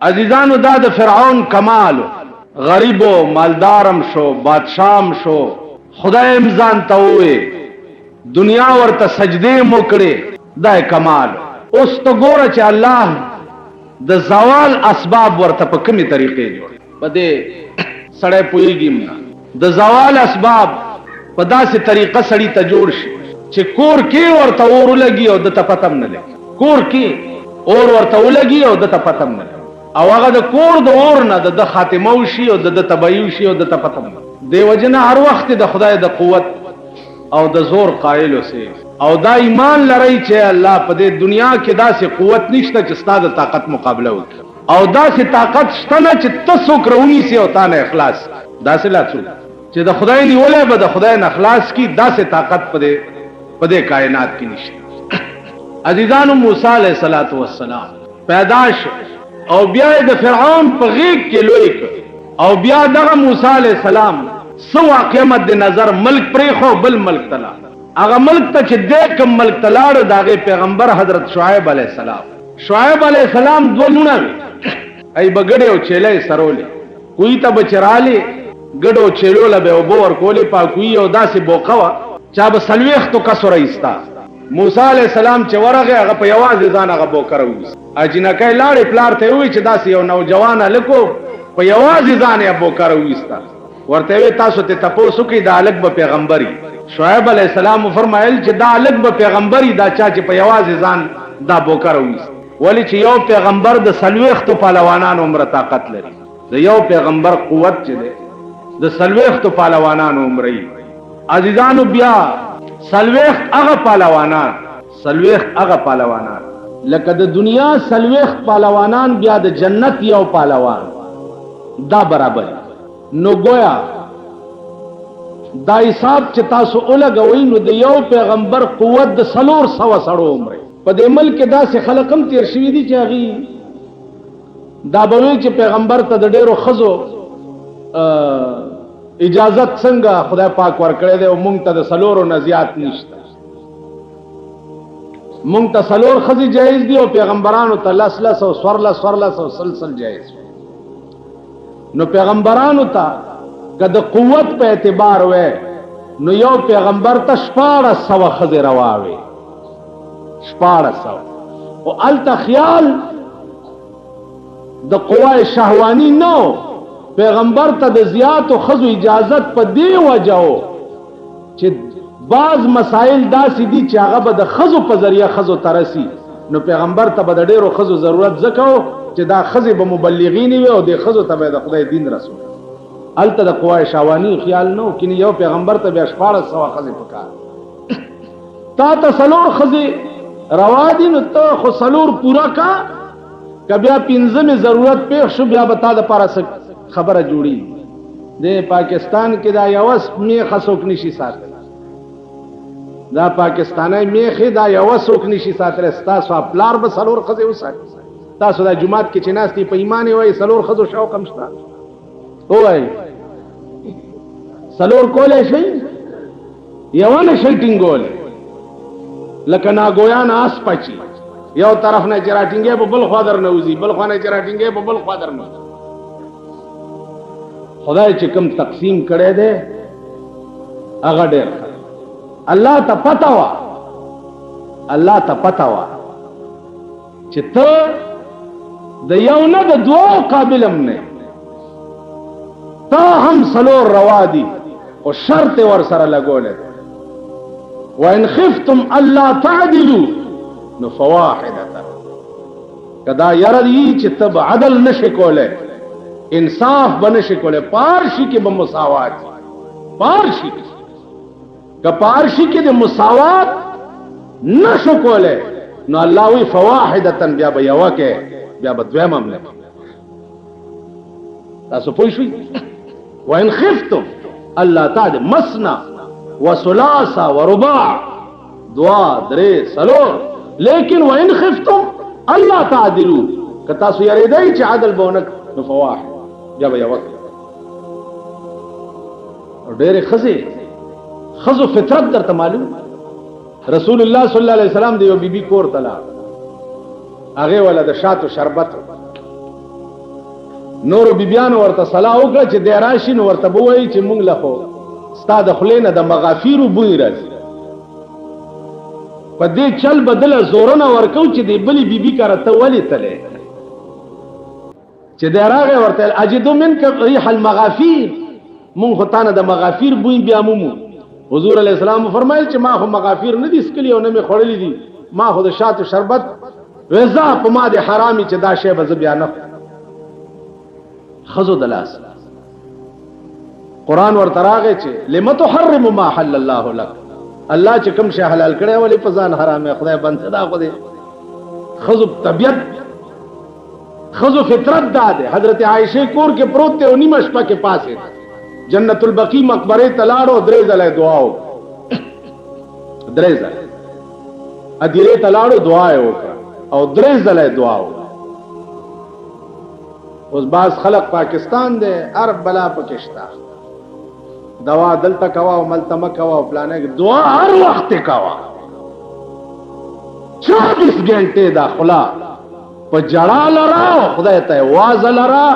عزیزانو دا د فرعون کمالو، غریبو مالدارم شو بادشاہم شو، خدای امزان ته وې دنیا ورته سجدې موکړي، دا کمال. اوس ته ګوره چې الله د زوال اسباب ورته په کومې طریقې جوړ په دې سړی پوهېږي نه. د زوال اسباب په داسې طریقه سړي ته جوړ شي چې کور کې ورته اور ولګي او د ته پته هم نه لګي، کور کې اور ورته ولګي او د ته پته هم نه لګي، او هغه د کور د اور نه د خاتمه وشي او د تباهي وشي او د ته پته هم نه. دې وجه نه هر وخت د خدای د قوت او د زور قائل اوسئ او دا ایمان لرئ چې الله په دې دنیا کې داسې قوت نشته چې ستا د طاقت مقابله وکړي، او داسې طاقت شته نه چې ته څوک راونیسي او تا نه اخلاص. داسې لا څوک چې د خدای نیولی به د خدای نه اخلاص کي، داسې طاقت په دې کائنات کې نشته. عزیزانو موسی علیه السلام پیدا شو او بیا د فرعون په غیږ کې لوی کړ، او بیا دغه موسی علیه السلام سو واقع مد نظر ملک پریخو بل ملک تلا، هغه ملک ته چې دې کوم ملک تلاړ داغه پیغمبر حضرت شعیب علیه السلام. شعیب علیه السلام دوه لونه ای بغړې او چیلې سرولې، کوی ته بچراله ګډو چیلو له به وبو ور کولې پاکوي او داسې بوقوا چا به سلويخ تو کسر ایستا. موسی علیه السلام چې ورغه هغه په یوازې ځان هغه بوکر ووس، اجنکای لاړې پلار ته وی چې داسې یو نوجوان لکو په یوازې ځان یې بوکر ووستا، ورته وی تاسو ته تاسو کې د الګ به پیغمبري. شعیب علیہ السلام فرمایل چې دا الګ به پیغمبري دا چا چې په یوازې ځان دا بوکر ووس، ولی چې یو پیغمبر د سلويختو پهلوانانو عمر طاقت لري، د یو پیغمبر قوت چې ده د سلويختو پهلوانانو عمرې. عزیزانو بیا سلويخت هغه پهلوانان، سلويخت هغه پهلوانان لکه د دنیا سلويخت پهلوانان بیا د جنت یو پهلوان دا برابر. نو گویا دا حساب چې تاسو ولګوئ نو د یو پیغمبر قوت د 400 سړو عمر په دې ملک کې داسې خلک هم تیر شوي دي چې هغه دا به وایي چې پیغمبر ته د ډېرو ښځو اجازت څنګه خدای پاک ورکړی دی او مونږ ته د 4 نه زیات نشته، مونږ ته 4 ښځې جایز دي او پیغمبرانو ته 10 او 14 سلسل جایز. نو پیغمبرانو ته که د قوت په اعتبار وې نو یو پیغمبر ته 1400 ښځې رواوي، 1400. او الته خیال د قوای شهوانی نو، پیغمبر ته د زیاتو ښځو اجازت په دی وجهو چې بعض مسائل داسې دي چې هغه به د ښځو په ذریعه ښځو ته رسي، نو پیغمبر ته به د ډېرو ښځو ضرورت ځکه و چې دا ښځې به مبلغین وي او د ښځو ته به د خدای دین رسول. الته د قوای شهوانی خیال نو کینی یو پیغمبر ته بیا 1400 ښځې پکار، تا ته 4 ښځې روا دي نو ته خو 4 پورا کا، که بیا 5مې ضرورت پیښ شو بیا به تا دپاره خبره جوړي. د پاکستان کې دا یوه میخه څوک نشي ساتلی، دا پاکستانی میخې دا یوه څوک نشي ساتلی. ستاسو پلار به 4 ښځې وساتي، تاسو دا جومات کې چې ناستې په ایمان یې وایي 4 ښځو شوق هم شته، ووایي 4 کولی شئ، یوه نه شئ ټینګولی، لکه ناګویان آس پچي، یو طرف نه چې راټینګې په بل خوا در نه وځي، بل خوا نه چې راټینګې په بل خوا در نه وځي. خدای چې کوم تقسیم کړی دی هغه ډېر ښه. الله ته پته وه، الله ته پته وه چې ته د یو نه د 2 قابل هم نه، تا هم 4 روا دي خو شرط ور سره لګولی دی. وان خفتم الله تعدلوا نو فواحدة، کدا یره دی چې ته عدل نشي کولی، انصاف بنشي کولی، پارشي کې به مساوات، پارشي که پارشي کې د مساوات نشو کولی نو الله وی فواحدة، بیا به یوه کې بیا به 2 هم لګي. تاسو پوه شئ؟ وان خفتم الله تعالی مثنى وثلاث ورباع، 2 3 4، لیکن وان خفتم الله تعدلوا، که تاسو یریدئ چې عدل به ونه نو فواحد بیا به یوه کې. او ډېرې ښځو فطرت درته معلوم. رسول الله صلی الله علیه وسلم د یو بیبي کور ته لاړ، هغې وله د شاتو شربت نور بیبیان ورته صلاح وکړه چې دی راشي نو ورته به وایي چې مونږ له خو ستا د خولې نه د مغافیرو بوی راځي. په دې چل بدله زورونه ورکو چې دی بلې بیبي کره ته ولې تلې چې دی راغی ورته اجدو منک ریح المغافیر، مونږ خو تا نه د مغافیر بوی بیا مومو. حضور علیه السلام فرمایل چې ما خو مغافیر نه دي څکلي او نه مې خوړلي دي، ما خو د شاتو شربت وزا په ما د حرامي چې دا شی به زه بیا نه خزو د لاس. قرآن ورته راغی چې لم تحرم ما حل الله لك، الله چې کوم شی حلال کړی ولې په ځان حرام خدای بنده دا خو دې خزو طبیعت خزو فطرت دا ده. حضرت عائشہ کور کې پروت ته او نیمه شپه کې پاسه جنت البقیع مقبره تلاړو درې ځله دعا و درې ځله ادیره تلاړو دعا وکړه او درې ځله دعا و. اوس باز خلق پاکستان دی عرب بلا پکشتا دوا دلته کوا او ملتمه کوا او پلانه دعا هر وخت کوا 24 غنټه دا خلا په جړا لرا خدای ته واز لرا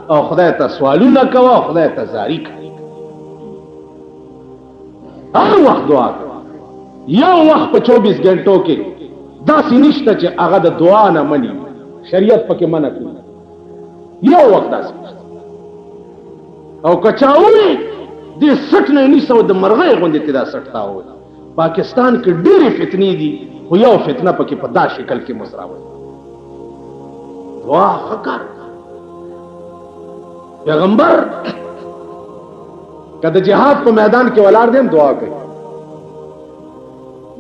او خدای ته سوالونه کوا خدای ته زاری کوي هر وخت دعا کوي. یو وخت په 24 غنټو کې داسې نشته چې هغه د دعا نه مني، شریعت پکې منع کوي. یو وخت داسې او کچاوي دې سټ نه نیسو د مرغې غوندې ته دا سټتا و. پاکستان کې ډېرې فتنې دي خو یو فتنه پکې په دا شکل کې مسراوي. دعا فکر پیغمبر کله جهاد په میدان کې ولاړ دي دعا کوي،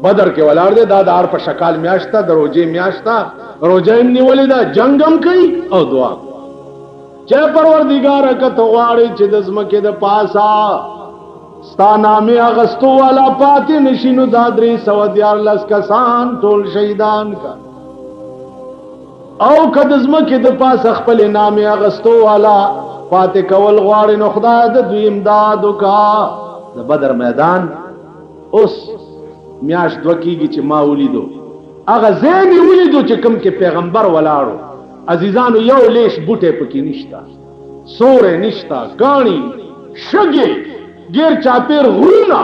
بدر کې ولاړ دي دا دار په شکال میاشتا دروځي میاشتا روزه یې نیولې دا جنگم کوي او دعا چې پروردګار کته غواړي چې د زمکه د پاسا ستا نامه اغستو والا پاتې نشینو دا 314 کسان ټول شهیدان کا او کده زمکه د پاسا خپل نامه اغستو والا پاتې کول غواړي نو خدای د دوی امداد وکا. د بدر میدان اوس میاش دوکیږي چې ما ولیدو هغه زینی ولیدو چې کوم کې پیغمبر ولاړو عزیزانو یو لیش بوټه پکې نشتا، سورې نشتا، کانی شګي غیر چاپیر غرونا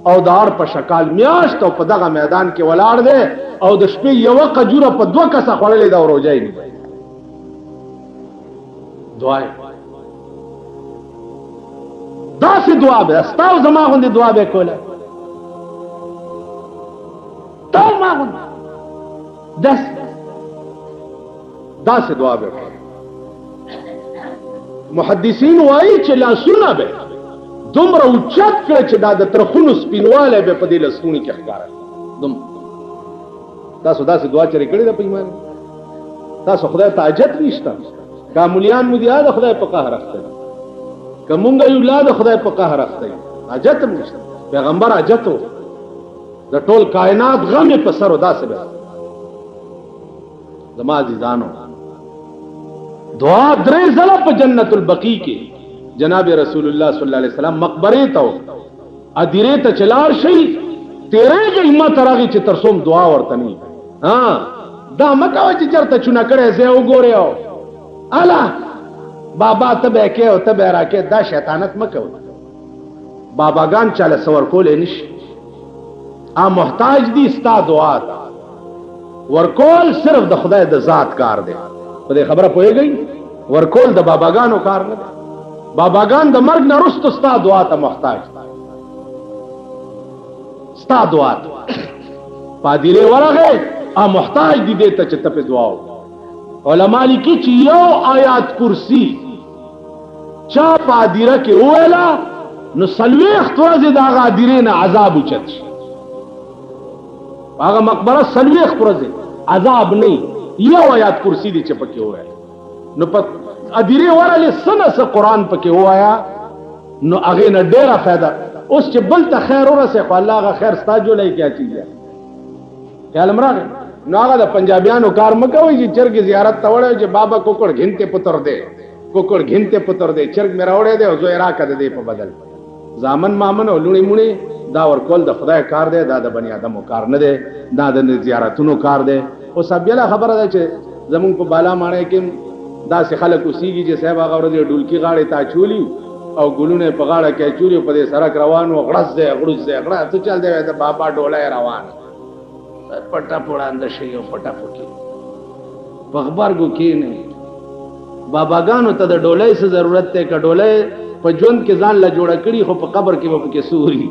او دار په شکال میاشت او په دغه میدان کې ولاړ دی او د شپې یو قجوره په 2 کسه خړلې دا روزای نه دعا داسې دعا به استاو زما غوندې دعا به کوله تا ما غوندې داسې دعا به محدثین وایي چې لاسونه به دومره اوچت کړه چې دا د ترخونو سپینواله به په دې لاسونو کې ښکاره تاسو داسې دعا چرې کړې ده په ایمان تاسو خدای ته حاجت نشته کاملیان مو دي دا خدای په قهر اخته کومګ اولاد خدای په قهر اخته حاجت هم نشته پیغمبر حاجت و د ټول کائنات غم په سر داسې به زما عزیزانو دعا درې ځله په جنت البقیع کې جناب رسول الله صلی الله علیه وسلم مقبره ته ادیره ته چلار شي تیرې همت راغی چې ترسوم دعا ورته نه ها دا مکه چې چرته چونه کړي زه وګورم الا بابا ته به کې او ته به راکې دا شیطانت مکو باباګان چاله سور کولې نشي ا محتاج دي ستا دعا ته ورکول صرف د خدای د ذات کار دی په دې خبره پوهیږئ ورکول د باباګانو کار نه دی باباګان د مرګ نه وروسته ستا دعا ته محتاج ستا دعا ته پادری ورغه ا محتاج دي دې ته چې ته په دعا علماء لیکي چې یو آیات کرسی چا پادیره کې ویلا نو سلويخت ورځې دا غادرې نه عذاب وچت هغه مقبره سلويخت ورځې عذاب نه یو آیات کرسی دي چې پکې وای نو په ادیره ورله سنه قرآن پکې وایا نو هغه نه ډیره फायदा اوس چې بل ته خیر ورسه خو الله هغه خیر ستاجو لای کیا چیز ہے خیال امراغه نو هغه د پنجابیانو کار مکوي چې چرګ زیارت ته وړي چې بابا کوکړ غنته پتر دے کوکړ غنته پتر دے چرګ میرا وړي دے او زه راکد دے په بدل زامن مامن او لونی مونی دا ورکول د خدای کار دی دا د بنی آدمو کار نه دی دا د زیارتونو کار دی او سبیله خبره ده چې زمون په بالا مانه کې دا سه خلک اوسېږي چې صاحب هغه ورځ ډولکی غاړې ته چولی او ګلونه په غاړه کې چولی په دې سړک روان و غړس دی غړس دی غړا ته چل دی د بابا ډولای روان پټا پړاند شي او پټا پټي په خبرګو کې نه باباګانو ته د ډولای څه ضرورت ته کډولای په ژوند کې ځان لا جوړ کړي خو په قبر کې به کې سوري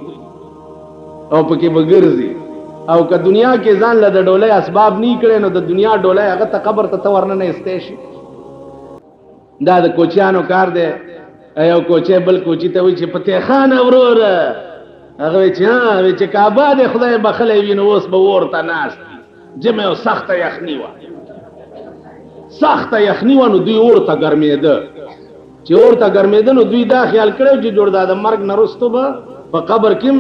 او په کې بغرزي او که دنیا کې ځان لا د ډولای اسباب نه کړي نو د دنیا ډولای هغه ته قبر ته ورنه نه استېشي دا د کوچیانو کار دی ایو کوچه بل کوچی ته وی چې پته خان اورور هغه چې ها چې کعبه د خدای بخلې وینو اوس به ورته ناس جمع او سخته یخنی و سخته یخنی و نو دوی ورته ګرمېده چې ورته ګرمېده نو دوی دا خیال کړو چې جوړ دا د مرګ نرستو به په قبر کې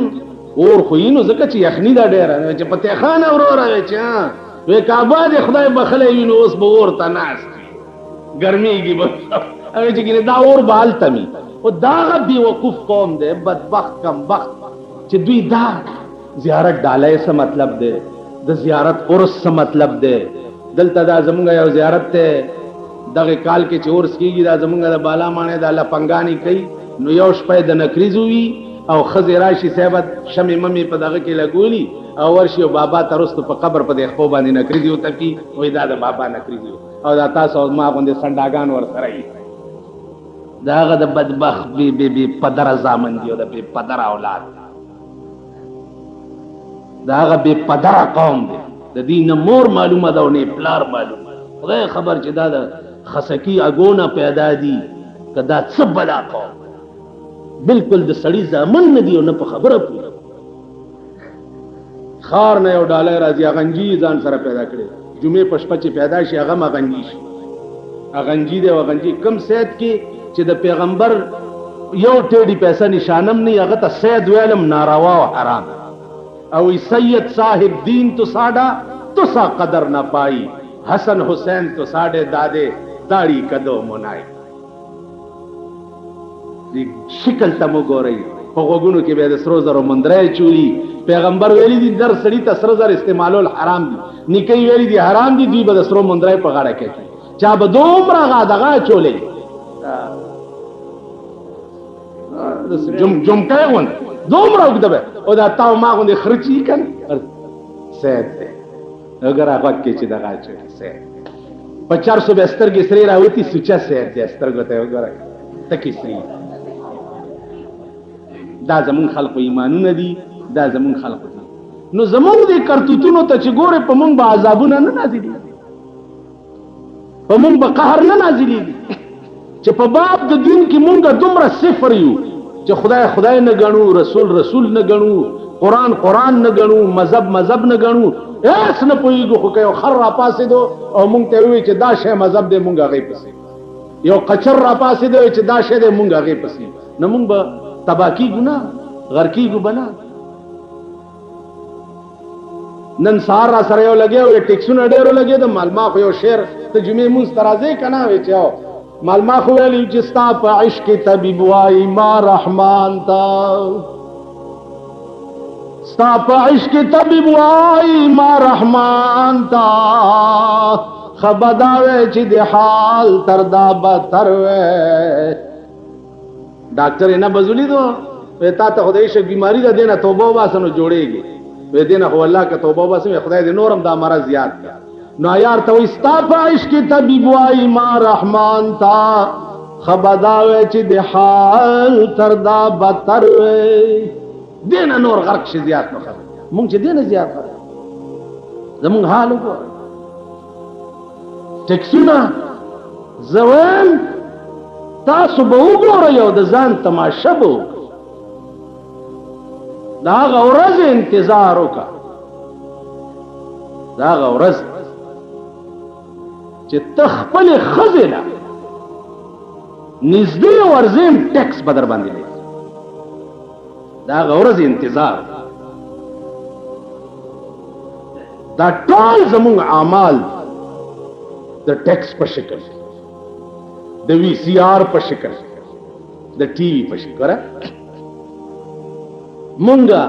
اور خو یې نو ځکه چې یخنی دا ډېره چې پته خان اورور چې ها وی کعبه د خدای بخلې وینو اوس به ورته ناس ګرمېږي به هغه چې دا اور بال تمی او دا بي وقوف قوم دی بدبخت کم بخت چې دوی دا زیارت ډالای څه مطلب دی د زیارت اورس څه مطلب دی دلته دا زمونږ یو زیارت ته دغه کال کې چې اورس کیږي دا زمونږ د بالا مانه د الله پنګانی کوي نو یو شپه د نکریزو وی او خزراشي صاحب شمع ممي په دغه کې لګولي او ورشي بابا ترست په قبر په خپل باندې نکریزو تکي وې دا د بابا نکریزو او دا تاسو ما غوندې سنداګان ور سره ای داغه د بدبخت بی پدر زامن دی او د بی پدر اولاد داغه بی پدر قوم دی د دین مور معلومه ده او نه پلار معلومه خدای خبر چې دا د خسکی اگونه پیدا دي کدا څه بلا قوم بالکل د سړی زامن نه دی او نه په خبره پوي خار نه یو ډالای راځي غنجي ځان سره پیدا کړي جمعه پشپچ پیدا شي هغه مغنجي شي اغنجي دی وغنجي کم سید کې چې د پیغمبر یو ټیډي پیسې نشانم نه هغه ته سید ویلم ناروا او حرام او سید صاحب دین تو ساډا تو سا قدر نہ پائی حسن حسین تو ساډے دادے داڑھی کدو منائی شکل تمو ګورئ په غوګونو کې به د سرو زرو مندرای چولی پیغمبر ویلی دي در سړی ته سرو زر استعمالول حرام دي نکي ویلی دي حرام دي دوی به د سرو مندرای په غاړه کې چا به دومره غادغه چولې جم کایون دومره وګدبه او دا تاو ما غوندې خرچی کن سید دی اگر هغه کې چې دغه چولې سید په 400 بستر کې سری راوتی سوچا سید دی سترګو ته وګوره تکي سری دا زمون خلق ایمانونه دي دا زمون خلق دي نو زمون دي کرتوتونو ته چې ګوره په مونږ به عذابونه نه نازلي په مونږ به قهر نه نازلي چې په باب د دین کې مونږ دومره صفر یو چې خدای نه غنو رسول نه غنو قران نه غنو مذهب نه غنو هیڅ نه پوهیږو خو که یو خر را پاسې دو او مونږ ته وی چې دا شی مذهب دی مونږ هغه پسې یو قچر را پاسې دو چې دا شی دی مونږ هغه پسې نه مونږ به تباکی گنا غرکی گو بنا نن سار را سره یو لګي او ټیکسونه ډېرو لګي د مالما خو یو شعر ته جمعې مونږ ترازه کنا وی چې مالما خو ویلی چې ستا په عشق طبيب وای ما رحمان تا ستا په عشق طبيب وای ما رحمان تا خبردار چې د حال تر دا بدتر وې ډاکټر نه بزولی دو وتا ته خدای شي بیماری ده دینه توبه واسنو جوړيږي و دینه هو الله کا توبه واسه خدای دې نورم دا مرض زیات نو یار ته استاف عشق طبيب وای ما رحمان تا خبردار چې د حال تر دا بدتر دینه نور غرق شي زیات نو خبر مونږ چې دینه زیات زمونږ حال وګور ټکسونه زوال تاسو به وګورئ یو د ځان تماشه به دا هغه ورځ انتظار وکړه دا هغه ورځ چې ته خپلې ښځې نه نږدې ورځې ټیکس به در باندې لګي دا هغه ورځ انتظار دا ټول زموږ اعمال د ټیکس په شکل د وی سی آر په شکل د ټي وي په شکل مونږه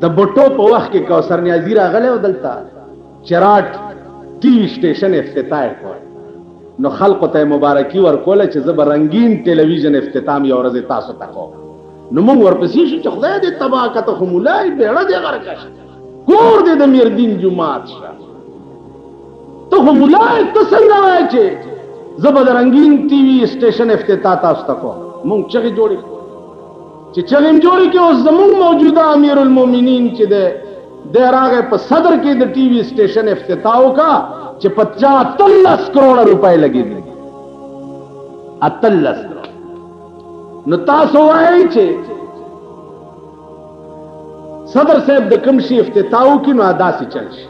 د بټو په وخت کې کوثر نیازی راغله او دلته چراټ ټي وي سټیشن افتتاح کړ نو خلق ته مبارکي ورکوله چې زه به رنگین ټلویزیون افتتام یو ورځ تاسو ته کوم. نو موږ ورپسې شو چې خدای دې تباه کړه، خو مولای بیړه دې غرقه شه، کور دې د میردین جومات شه. ته خو مولای ته څنګه وایې چې زه به د رنگین ټي وي سټیشن افتتاح تاسو ته کوم؟ موږ چغې جوړې چې چغې م جوړې کړې. اوس زموږ موجوده امیر المؤمنین چې دی راغی په صدر کې د ټي وي سټیشن افتتاح وکړه چې په 33 کروڑ روپۍ لګېدلي. 38 کروڑ. نو تاسو وایئ چې صدر صاحب د کوم شي افتتاح وکړي نو داسې چل شي.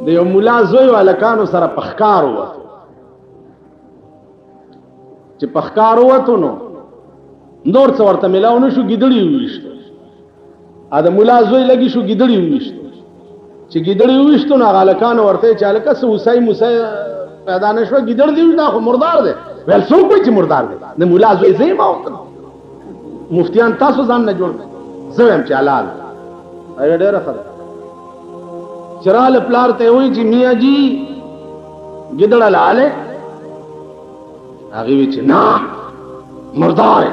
د یو ملا زوی هلکانو سره په ښکار ووتو، چې په ښکار ووتو نو نور څه ورته میلاو نه شو، ګیدړي وویشتو. د ملا زوی لګي شو ګیدړي وویشتو. چې ګیدړي وویشتو نو هغه هلکانو ورته چې هلکه څه اوسۍ موسۍ پیدا نه شوه، ګیدړ دې دا خو مردار دی. ویل څوک وایي چې مردار دی؟ د ملا زوی زه یم. مفتیان تاسو ځان نه جوړ کړئ، زه وایم چې حلال. ډېره ښه ده. چې راله پلار ته یې وایي چې میاں جي ګیدړ حلال دی؟ هغې وایي چې نه مردار ہے.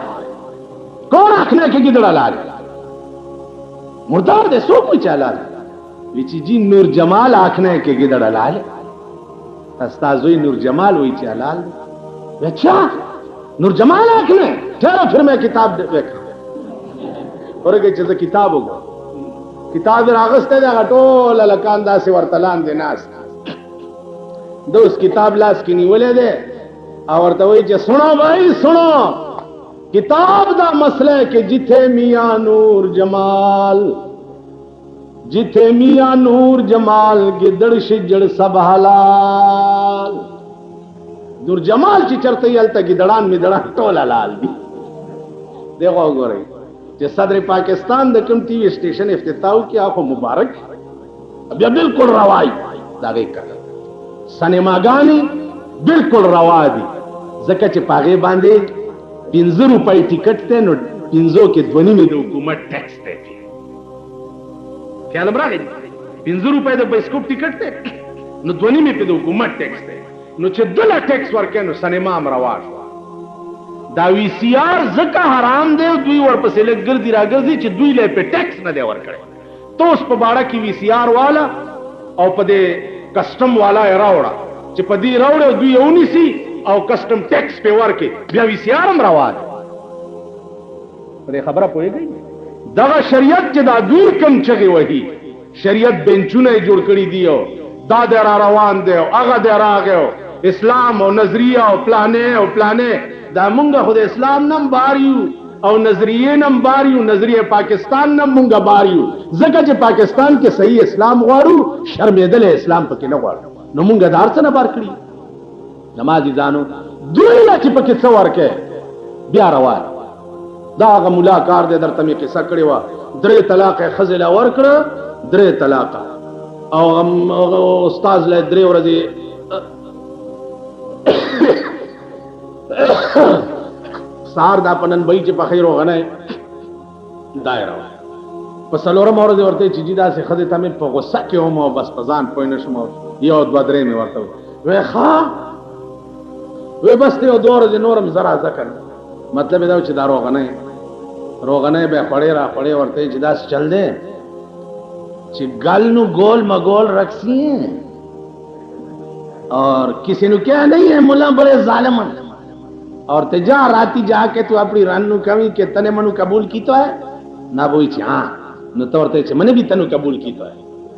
کون آخنے کہ گدڑ حلال ہے؟ مردار دے سو کوئی حلال ہے. ویچی جی نور جمال آخنے کہ گدڑ حلال ہے. استاذوی نور جمال ہوئی چی حلال ہے. اچھا نور جمال آخنے ٹھہرا پھر میں کتاب دیکھ اور کہ چیز کتاب ہوگا. کتاب راغستے دے غٹول لکان دا سے ورطلان دے ناس دو اس کتاب لاس کی نیولے دے اور تو وہی چی سنو بھائی سنو کتاب دا مسئلہ ہے کہ جتھے میاں نور جمال جتھے میاں نور جمال گدڑ شجڑ سب حلال. نور جمال چی چرتے ہی حلتا گدڑان مدڑان ٹول حلال دی. دیکھو گو رہی کہ صدر پاکستان دا کم ٹی وی اسٹیشن افتتاح کی آنکھوں مبارک اب یہ بالکل روائی داغی کر سنیما گانی بالکل روا دی. زکا چی پاگے باندے 15 روپے ٹکٹ تے نو 15 کے دونی میں دے حکومت ٹیکس تے تھی. خیال برا گئی 15 روپے دے بائسکوپ ٹکٹ تے نو دونی میں پہ دے حکومت ٹیکس تے نو چھے دلہ ٹیکس ورکے نو سنیما امرواش دا وی سی آر زکا حرام دے دوی ورپسے لگ گردی را گردی چھے دوی لے پہ ٹیکس نہ دے ورکڑے. تو اس پہ باڑا کی وی سی آر والا او پہ دے کسٹم والا راوڑا چھے پہ دی راوڑے دوی اونی سی او کسٹم ٹیکس پہ ورکے بیا وی سی آر امرواش. پہ خبرہ پوئے گئی دا شریعت چے دا دور کم چگے وہی شریعت بینچونے جوڑ کری دیو دا دے را روان دیو اگا دے را گئو اسلام او نظریہ او پلانے دا منگا خود اسلام نم باریو او نظریے نم باریو نظریہ پاکستان نم منگا باریو. زکا چے پاکستان کے صحیح اسلام غوارو شرمیدل اسلام پکی نگوارو نو منگا دار سے نبار کری. نمازی زانو دویلا چی پکی سوار کے بیا روان دا آغا ملاکار دے در تمی قصہ کری وا 3 طلاق خزل ورکر 3 طلاق او استاز لے 3 ورزی سار دا پنن بئی چی پخیرو غنائے دائرہ ہوئے پسلورم ورزی ورتے چی جی دا سی خزی تمی پا غصہ کی ہومو بس پزان پوینشم یا دو درے میں ورتے ہوئے وے خواہ وے بس تے دو ورزی نورم ذرا ذکر مطلب دا چی دا روغنائے بے پڑے را پڑے ورتے چی دا سی چل دے چی گل نو گول مگول رکھسی ہیں اور کسی نو کیا نہیں ہے ملا بڑے ظالمن اور تے جا راتی جا کے تو اپنی رن نو کمی کہ تنے منو قبول کی تو ہے نہ بوئی چی ہاں نو تورتے چی منے بھی تنو قبول کی تو ہے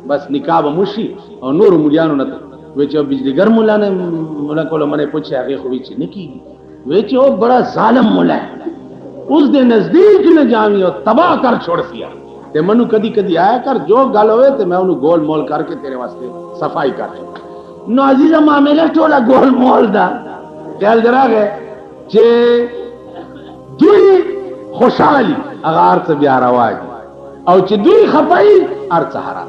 بس نکاح مشی اور نور ملیانو نہ تو ویچے بجلی گر ملا نے ملا کولو منے پوچھے آگے خوبی چی نکی ویچے وہ بڑا ظالم ملا ہے اس دے نزدیک نے جامی اور تباہ کر چھوڑ سیا تے منو کدی کدی آیا کر جو گل ہوئے تے میں انو گول مول کر کے تیرے واسطے صفائی کر رہے نو عزیزہ معاملہ ٹولا گول مول دا خیال درا گئے چے دوی خوشحالی اغار سے بیار آوائی او چے دوی خپائی ارچ حرام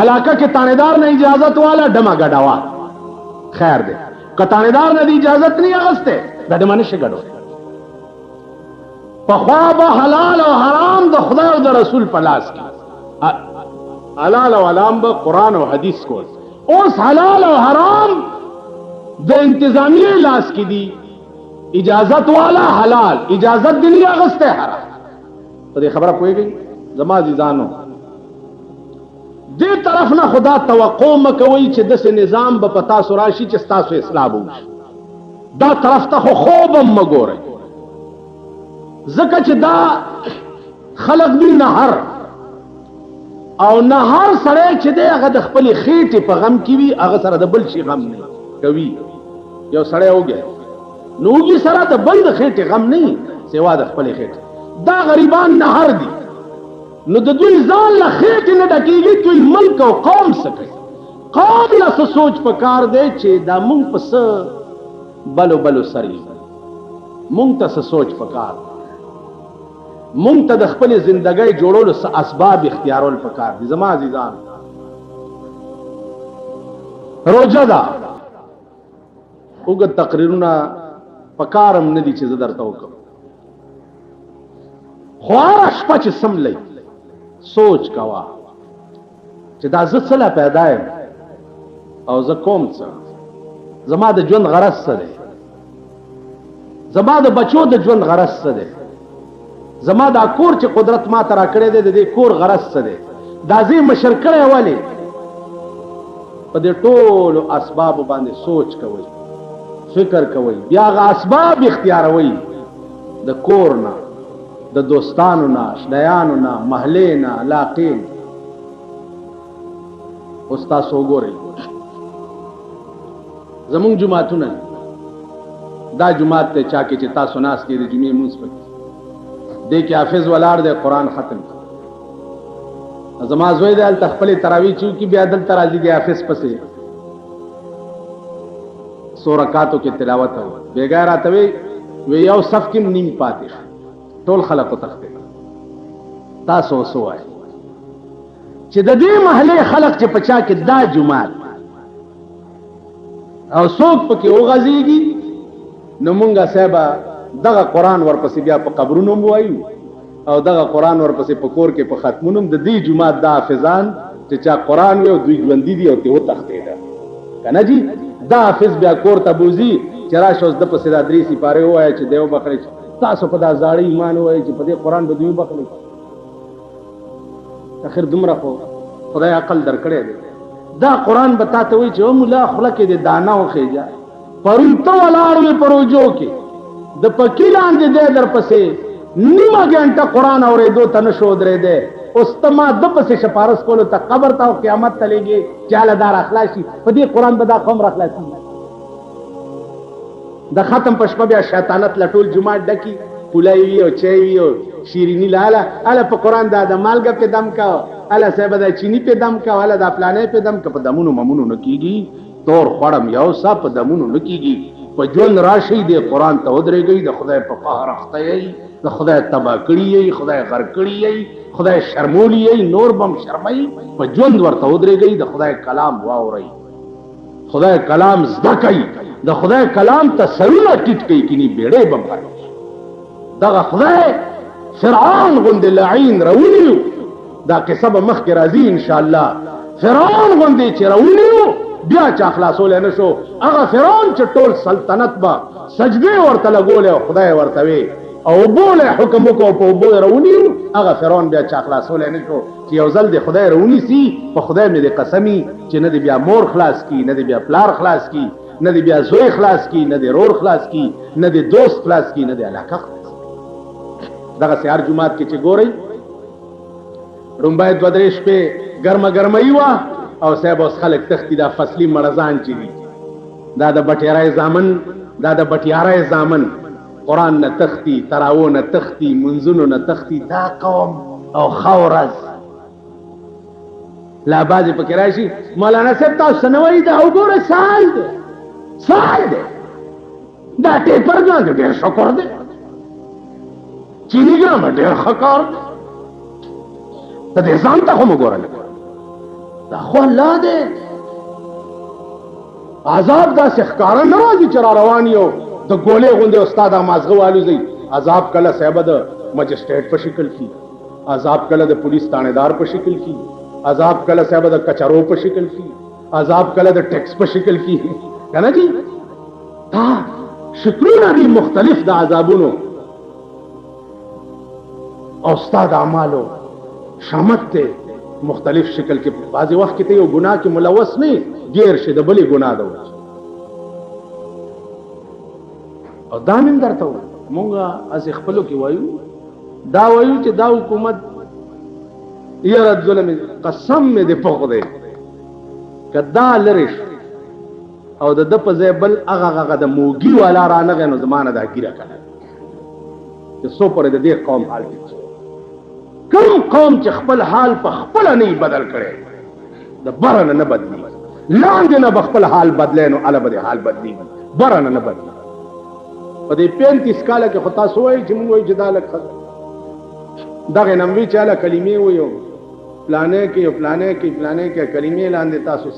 علاقہ کے تاندار نے اجازت والا ڈما گڑاوا خیر دے کتاندار نے دی اجازت نہیں اغستے ڈما نشے گڑو پخواب حلال و حرام دا خدا و دا رسول پلاس کی حلال و حرام با قرآن و حدیث کو اوس حلال او حرام د انتظامیه لاس کې دي. اجازت والا حلال، اجازت دی نه اغسته حرام. په دې خبره پوهیږئ زما عزیزانو؟ دې طرف نه خدا توقع مکوئ چې داسې نظام به په تاسو راشي چې ستاسو اصلاح وشي. دا طرف ته خو خوب هم مه ګورئ، ځکه چې دا خلق دی نهر، او نهر سړی چې دی هغه د خپلې خېټې په غم کې وي، هغه سره د بل شي غم نه کوي. یو سړی وږی نو وږي سره د بل د خېټې غم نه سوا د خپلې خېټې. دا غریبان نهر دي، نو د دوی ځان له خېټې نه ډکېږي، دوی ملک او قوم څه کوي؟ قوم له څه سوچ پکار دی چې دا مونږ په څه بلو بلو سر یو، مونږ ته څه سوچ پکار دی، مونږ ته د خپلې زندګۍ جوړولو څه اسباب اختیارول پکار دي. زما عزیزان روژه ده، اوږد تقریرونه پکارم نه دي چې زه درته وکړم، خو هره شپه چې څملی سوچ کوه چې دا زه څه له پیدا یم او زه کوم څه، زما د ژوند غرض څه دی، زما د بچو د ژوند غرض څه دی، زما دا کور چې قدرت ما ته راکړی دی د دې کور غرض څه دی، دا زه مشر کړی ولې. په دې ټولو اسبابو باندې سوچ کوئ، فکر کوئ، بیا هغه اسباب اختیاروئ، د کور نه، د دوستانو نه، اشنایانو نه، محلې نه، علاقې نه. اوس تاسو وګورئ زمونږ جوماتونه، دا جومات دی چا کې چې تاسو ناست کې د جمعې لمونځ پکې دې کې حافظ ولاړ دی قرآن ختم کړي. زما زوی دی هلته خپلې تراویح چې وکړي بیا دلته راځي د حافظ پسې څو رکعاتو کې تلاوت و، بېګا راته وی یو صف کې نیم پاتې شو، ټول خلک وتښتېدل. تاسو اوس ووایئ چې د دې محلې خلک چې په چا کې دا جومات او څوک پکې وغځېږي، نو مونږه صاحبه دغه قرآن ورپسې بیا په قبرونو هم وایو او دغه قرآن ورپسې په کور کې په ختمونو هم. د دې جومات دا حافظان چې چا قرآن وي او دوی ژوندي دي او ترې وتښتېده که نه جي، دا حافظ بیا کور ته بوځي چې راشه اوس ده پسې دا 3 سپارې ووایه چې دی وبخلئ، تاسو په دا زاړه ایمان ووایئ چې په دې قرآن به دوی وبخلئ. اخر دومره خو خدای عقل درکړی دی. دا قرآن به تا ته وایي چې او ملا خوله کې د دانه وخېږه، پرون ته ولاړ وې په روجو کې د پکي لاندې دی درپسې نیمه ګنټه قرآن اورېدو ته نه شو درېدی، اوس ته ما ده پسې سپارس کولو ته قبر ته او قیامت ته لېږې چې هله دا راخلاصي. په دې قرآن به دا قوم راخلاصي. د ختم په شپه بیا شیطانت له ټول جومات ډکي، پولی وي او چای وي او شیریني له هله په قرآن دا د مالګه پې دم کا، هله صاحبه دا چیني پې دم کا، هله دا فلانی پې دم کا. په دمونو ممونو نه کېږي، تور خوړم یو سا په دمونو نه کېږي. په ژوند راشئ د قرآن ته ودرېږئ، د خدای په قهر اخته یئ، د خدای تباه کړي یئ، خدای غرق کړي یئ، خدای شرمولی یئ، نور بم شرمئ. په ژوند ورته ودرېږئ، د خدای کلام واورئ، خدای کلام زده کوي، د خدای کلام ته سرونه ټیټ کوي، کني بیړۍ به ختم شي. دغه خدای فرعون غوندې لعین راونیو، دا قصه به مخکې راځي انشاءالله. فرعون غوندې چې راونیو بیا چا خلاصولی نه شو، هغه فرعون چې ټول سلطنت به سجدې ورته لګولې او خدای ورته وی او اوبو له حکم وکړو، په اوبو یې راونیو. هغه فرعون بیا چا خلاصولی نه شو چې یو ځل د خدای راونیسي، په خدای مې د قسمي چې نه دی بیا مور خلاص کی، نه دی بیا پلار خلاص کی، نه دی بیا زوی خلاص کی، نه دی رور خلاص کی، نه دی دوست خلاص کی، نه دی علاقه خلاص کی. دغه سهار جمعات کې چې ګورئ رومبای 2-3 شپې ګرمه ګرمۍ وه او صاحب اوس خلک تښتي. دا فصلي مړزان چې دي، دا د بټیارۍ زامن، دا د بټیارۍ زامن قرآن نه تښتي، تراو نه تښتي، منځونو نه تښتي. دا قوم او ښه ورځ لا بعضې پکې راشي مولانا صاحب تاسو څه نه وایي، دا وګوره سال دی، سال دی، دا ټیپر ګران دی، ډېر شکر دی، چینی ګرام ډېر ښه کار دی. ته دې ځان ته خو مه ګوره لږ، دا خو الله دی. عذاب داسې ښکاره نه راځي چې را روان یو د ګولې غوندې استاد مازغه والوځي. عذاب کله صاحبه د مجسټریټ په شکل کې، عذاب کله د پولیس تانیدار په شکل کې، عذاب کله صاحبه د کچرو په شکل کې، عذاب کله د ټیکس په شکل کې کنه جی دا شکلونه دي مختلف د عذابونو او استاد اعمالو شامت ته مختلف شکل کې بعضی وخت کې ته یو ګناه کې ملوث نه غیر شه د بلې ګناه ده او دا من درته مونږه از خپلو کې وایو دا وایو چې دا حکومت یاره ظلم قسم مې دې پوخ دی کدا لریش او د په ځای بل هغه د موګي والا رانغه نو زمانه دا ګیره کړه چې سو پر د دې قوم حال کې کوم قوم چې خپل حال په خپل نه بدل کړي د برن نه بدلی لاندې نه خپل حال بدلې نو اله به حال بدلی برن نه بدلی په دې 35 کال کې خطا سوې چې موږ جدالت خبر دغه نموي چاله کلمې ویو پلانې کې کلمې لاندې تاسو